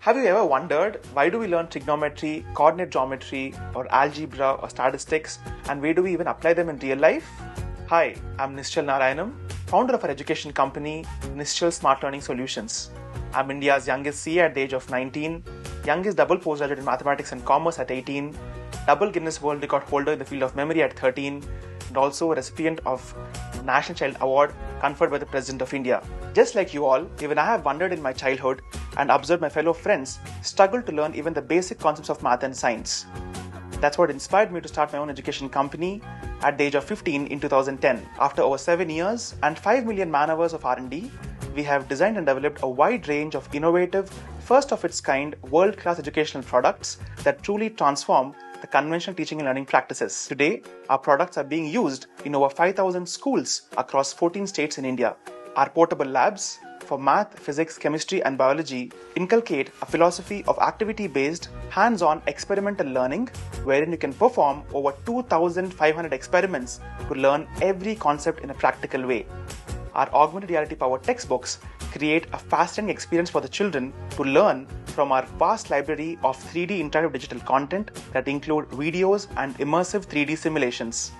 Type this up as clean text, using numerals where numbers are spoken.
Have you ever wondered why do we learn trigonometry, coordinate geometry, or algebra or statistics, and where do we even apply them in real life? Hi, I'm Nischal Narayanam, founder of our education company, Nischal Smart Learning Solutions. I'm India's youngest CA at the age of 19, youngest double postgraduate in mathematics and commerce at 18, double Guinness World Record holder in the field of memory at 13, and also a recipient of National Child Award conferred by the President of India. Just like you all, even I have wondered in my childhood and observed my fellow friends struggle to learn even the basic concepts of math and science. That's what inspired me to start my own education company at the age of 15 in 2010. After over 7 years and 5 million man-hours of R&D, we have designed and developed a wide range of innovative, first-of-its-kind, world-class educational products that truly transform the conventional teaching and learning practices. Today, our products are being used in over 5,000 schools across 14 states in India. Our portable labs for math, physics, chemistry, and biology inculcate a philosophy of activity-based, hands-on experimental learning wherein you can perform over 2,500 experiments to learn every concept in a practical way. Our augmented reality powered textbooks create a fascinating experience for the children to learn from our vast library of 3D interactive digital content that include videos and immersive 3D simulations.